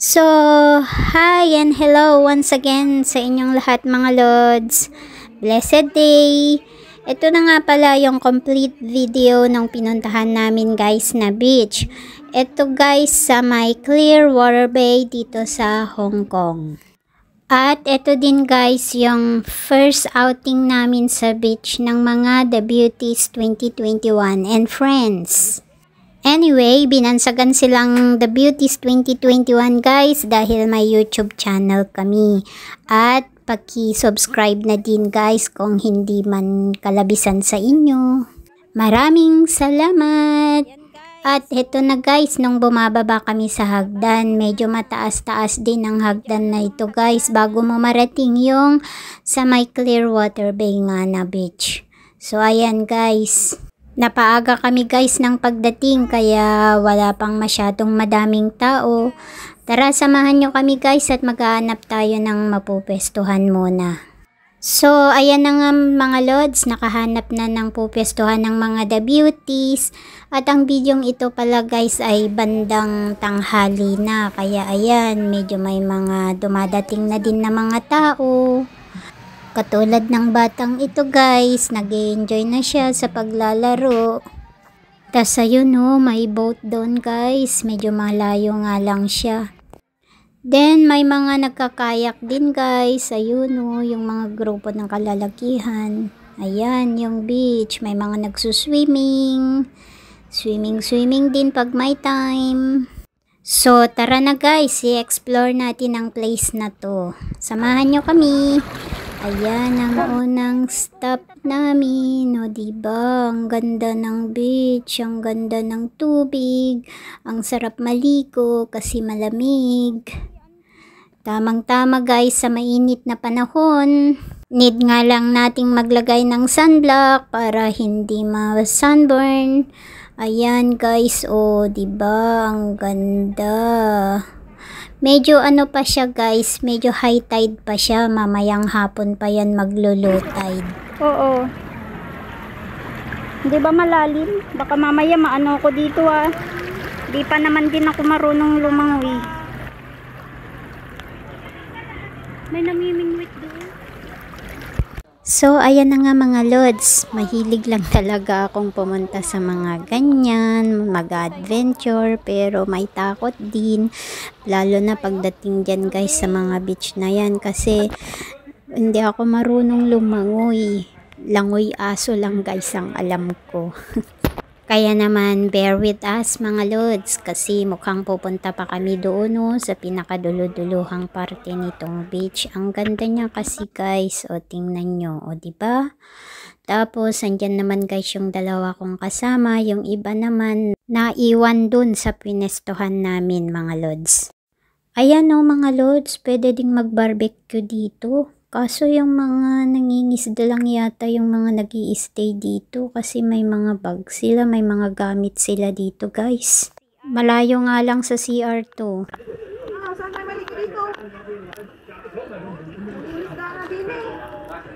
So, hi and hello once again sa inyong lahat mga Lods. Blessed day! Ito na nga pala yung complete video ng pinuntahan namin guys na beach. Ito guys sa may Clearwater Bay dito sa Hong Kong. At ito din guys yung first outing namin sa beach ng mga The Beauties 2021 and friends. Anyway, binansagan silang The Beauties 2021 guys dahil may YouTube channel kami. At paki-subscribe na din guys kung hindi man kalabisan sa inyo. Maraming salamat! At ito na guys, nung bumababa kami sa hagdan, medyo mataas-taas din ang hagdan na ito guys bago mo marating yung sa may Clearwater Bay nga na beach. So ayan guys. Napaaga kami guys ng pagdating kaya wala pang masyadong madaming tao. Tara samahan nyo kami guys at maghahanap tayo ng mapupwestuhan muna. So ayan na nga mga Lods, nakahanap na ng pupwestuhan ng mga The Beauties. At ang bidyong ito pala guys ay bandang tanghali na. Kaya ayan, medyo may mga dumadating na din na mga tao. Katulad ng batang ito guys, nag-enjoy na siya sa paglalaro. Tas ayun may boat doon guys, medyo malayo nga lang siya. Then may mga nagkakayak din guys, ayun yung mga grupo ng kalalakihan. Ayan yung beach, may mga nagsuswimming. Swimming din pag may time. So tara na guys, i-explore natin ang place na to. Samahan nyo kami. Ayan ang unang stop namin. O diba? Ang ganda ng beach, ang ganda ng tubig, ang sarap maligo kasi malamig. Tamang-tama guys sa mainit na panahon. Need nga lang nating maglagay ng sunblock para hindi ma-sunburn. Ayan guys, diba? Ang ganda. Medyo pa siya guys, medyo high tide pa siya, mamayang hapon pa yan maglo-low tide. Oo. Hindi ba malalim? Baka mamaya maano ko dito Di pa naman din ako marunong lumangoy. May namimingwit doon. So, ayan na nga mga Lods, mahilig lang talaga akong pumunta sa mga ganyan, mag-adventure, pero may takot din, lalo na pagdating dyan guys sa mga beach na yan, kasi hindi ako marunong lumangoy, langoy aso lang guys ang alam ko. Kaya naman, bear with us mga Lods, kasi mukhang pupunta pa kami doon sa pinakadulo-duluhang parte nitong beach. Ang ganda niya kasi guys, tingnan nyo, diba? Tapos, andyan naman guys yung dalawa kong kasama, yung iba naman naiwan dun sa pinestuhan namin mga Lods. Ayan mga Lods, pwede ding mag-barbecue dito. Kaso yung mga nangingisda lang yata yung mga nag-i-stay dito kasi may mga bag sila, may mga gamit sila dito guys. Malayo nga lang sa CR2.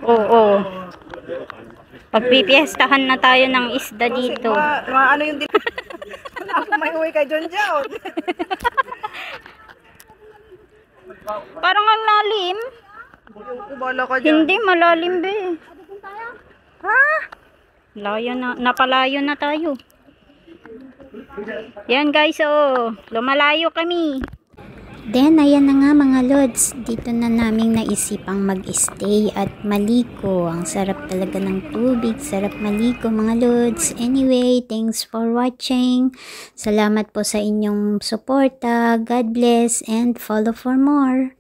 Oo. Pagpipiestahan na tayo ng isda dito. Ano yung ako may uwi kay John John. Parang ang lalim. Hindi malalim be. Ha? Layo na, napalayo na tayo. Yan guys, lumalayo kami. Then ayan na nga mga Lods, dito na naming naisipang mag-stay at maligo. Ang sarap talaga ng tubig, sarap maligo mga Lods. Anyway, thanks for watching. Salamat po sa inyong suporta. God bless and follow for more.